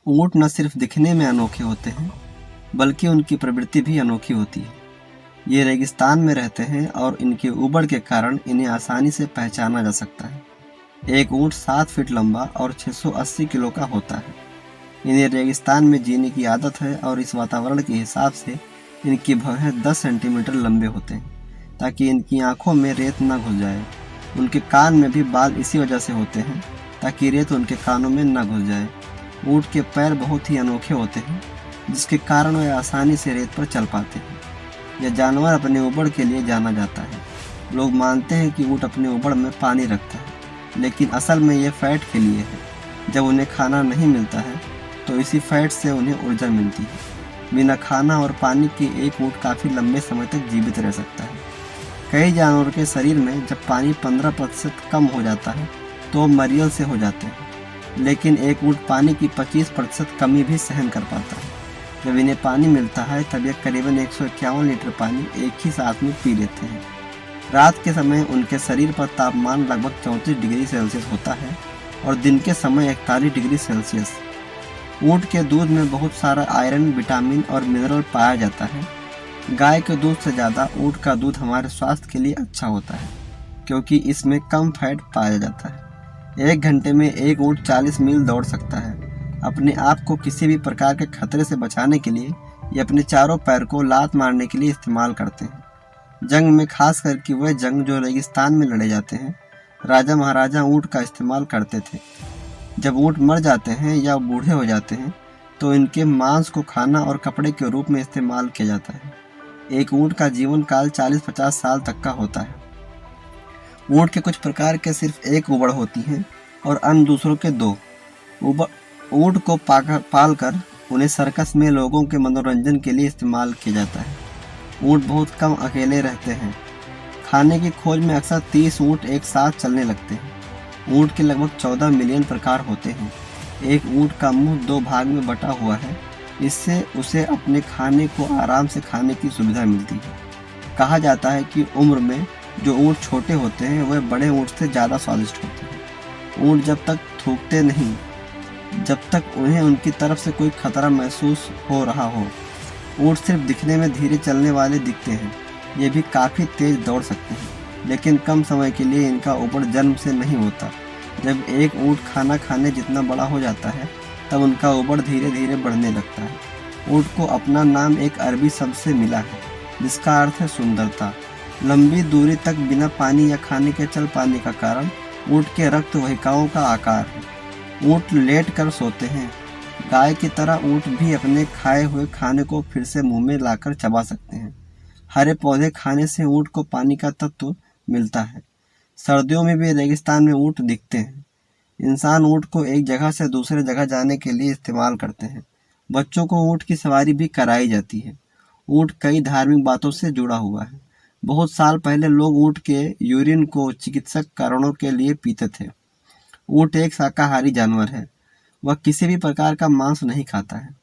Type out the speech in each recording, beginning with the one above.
ऊँट न सिर्फ दिखने में अनोखे होते हैं, बल्कि उनकी प्रवृत्ति भी अनोखी होती है। ये रेगिस्तान में रहते हैं और इनके उबड़ के कारण इन्हें आसानी से पहचाना जा सकता है। एक ऊँट 7 फीट लंबा और 680 किलो का होता है। इन्हें रेगिस्तान में जीने की आदत है और इस वातावरण के हिसाब से इनकी भौहें 10 सेंटीमीटर लंबे होते हैं, ताकि इनकी आँखों में रेत न घुस जाए। उनके कान में भी बाल इसी वजह से होते हैं, ताकि रेत उनके कानों में न घुस जाए। ऊँट के पैर बहुत ही अनोखे होते हैं, जिसके कारण वे आसानी से रेत पर चल पाते हैं। यह जानवर अपने उबड़ के लिए जाना जाता है। लोग मानते हैं कि ऊँट अपने उबड़ में पानी रखता है, लेकिन असल में यह फैट के लिए है। जब उन्हें खाना नहीं मिलता है तो इसी फैट से उन्हें ऊर्जा मिलती है। बिना खाना और पानी के एक ऊँट काफ़ी लंबे समय तक जीवित रह सकता है। कई जानवरों के शरीर में जब पानी 15% कम हो जाता है तो वो मरियल से हो जाते हैं, लेकिन एक ऊँट पानी की 25% कमी भी सहन कर पाता है। जब इन्हें पानी मिलता है तब ये करीबन 151 लीटर पानी एक ही साथ में पी लेते हैं। रात के समय उनके शरीर पर तापमान लगभग 34 डिग्री सेल्सियस होता है और दिन के समय 41 डिग्री सेल्सियस। ऊँट के दूध में बहुत सारा आयरन, विटामिन और मिनरल पाया जाता है। गाय के दूध से ज़्यादा ऊँट का दूध हमारे स्वास्थ्य के लिए अच्छा होता है, क्योंकि इसमें कम फैट पाया जाता है। 1 घंटे में एक ऊँट 40 मील दौड़ सकता है। अपने आप को किसी भी प्रकार के खतरे से बचाने के लिए ये अपने चारों पैर को लात मारने के लिए इस्तेमाल करते हैं। जंग में खास करके वह जंग जो रेगिस्तान में लड़े जाते हैं, राजा महाराजा ऊँट का इस्तेमाल करते थे। जब ऊँट मर जाते हैं या बूढ़े हो जाते हैं तो इनके मांस को खाना और कपड़े के रूप में इस्तेमाल किया जाता है। एक ऊँट का जीवन काल 40-50 साल तक का होता है। ऊँट के कुछ प्रकार के सिर्फ एक उबड़ होती हैं और अन्य दूसरों के 2। ऊँट को पालकर उन्हें सर्कस में लोगों के मनोरंजन के लिए इस्तेमाल किया जाता है। ऊँट बहुत कम अकेले रहते हैं। खाने की खोज में अक्सर 30 ऊँट एक साथ चलने लगते हैं। ऊँट के लगभग 14 मिलियन प्रकार होते हैं। एक ऊँट का मुंह 2 भाग में बटा हुआ है, इससे उसे अपने खाने को आराम से खाने की सुविधा मिलती है। कहा जाता है कि उम्र में जो ऊँट छोटे होते हैं वह बड़े ऊँट से ज़्यादा स्वादिष्ट होते हैं। ऊँट जब तक थूकते नहीं जब तक उन्हें उनकी तरफ से कोई खतरा महसूस हो रहा हो। ऊँट सिर्फ दिखने में धीरे चलने वाले दिखते हैं। ये भी काफ़ी तेज दौड़ सकते हैं, लेकिन कम समय के लिए इनका उबड़ जन्म से नहीं होता। जब एक ऊँट खाना खाने जितना बड़ा हो जाता है तब उनका उबड़ धीरे धीरे बढ़ने लगता है। ऊँट को अपना नाम एक अरबी शब्द से मिला है, जिसका अर्थ है सुंदरता। लंबी दूरी तक बिना पानी या खाने के चल पाने का कारण ऊँट के रक्त वाहिकाओं का आकार है। ऊँट लेट कर सोते हैं। गाय की तरह ऊँट भी अपने खाए हुए खाने को फिर से मुंह में लाकर चबा सकते हैं। हरे पौधे खाने से ऊँट को पानी का तत्व मिलता है। सर्दियों में भी रेगिस्तान में ऊँट दिखते हैं। इंसान ऊँट को एक जगह से दूसरे जगह जाने के लिए इस्तेमाल करते हैं। बच्चों को ऊँट की सवारी भी कराई जाती है। ऊँट कई धार्मिक बातों से जुड़ा हुआ है। बहुत साल पहले लोग ऊँट के यूरिन को चिकित्सक कारणों के लिए पीते थे। ऊँट एक शाकाहारी जानवर है। वह किसी भी प्रकार का मांस नहीं खाता है।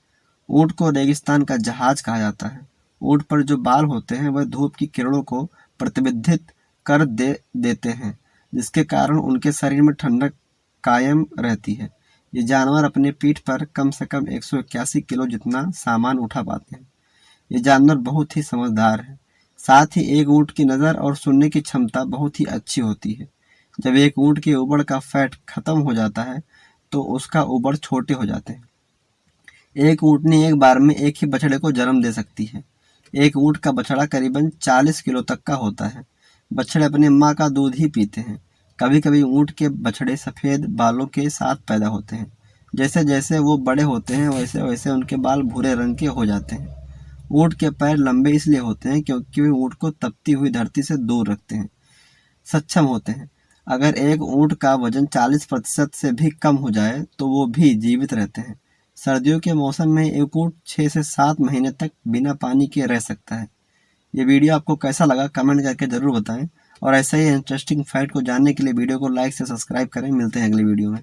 ऊँट को रेगिस्तान का जहाज कहा जाता है। ऊँट पर जो बाल होते हैं वह धूप की किरणों को प्रतिबिंबित कर देते हैं, जिसके कारण उनके शरीर में ठंडक कायम रहती है। ये जानवर अपने पीठ पर कम से कम 181 किलो जितना सामान उठा पाते हैं। ये जानवर बहुत ही समझदार है। साथ ही एक ऊँट की नज़र और सुनने की क्षमता बहुत ही अच्छी होती है। जब एक ऊँट के उबड़ का फैट खत्म हो जाता है तो उसका उबड़ छोटे हो जाते हैं। एक ऊँटनी एक बार में एक ही बछड़े को जन्म दे सकती है। एक ऊँट का बछड़ा करीबन 40 किलो तक का होता है। बछड़े अपने माँ का दूध ही पीते हैं। कभी कभी ऊँट के बछड़े सफ़ेद बालों के साथ पैदा होते हैं। जैसे जैसे वो बड़े होते हैं वैसे वैसे उनके बाल भूरे रंग के हो जाते हैं। ऊँट के पैर लंबे इसलिए होते हैं क्योंकि वे ऊँट को तपती हुई धरती से दूर रखते हैं, सक्षम होते हैं। अगर एक ऊँट का वजन 40% से भी कम हो जाए तो वो भी जीवित रहते हैं। सर्दियों के मौसम में एक ऊँट 6 से 7 महीने तक बिना पानी के रह सकता है। ये वीडियो आपको कैसा लगा कमेंट करके ज़रूर बताएं और ऐसे ही इंटरेस्टिंग फैक्ट को जानने के लिए वीडियो को लाइक से सब्सक्राइब करें। मिलते हैं अगली वीडियो में।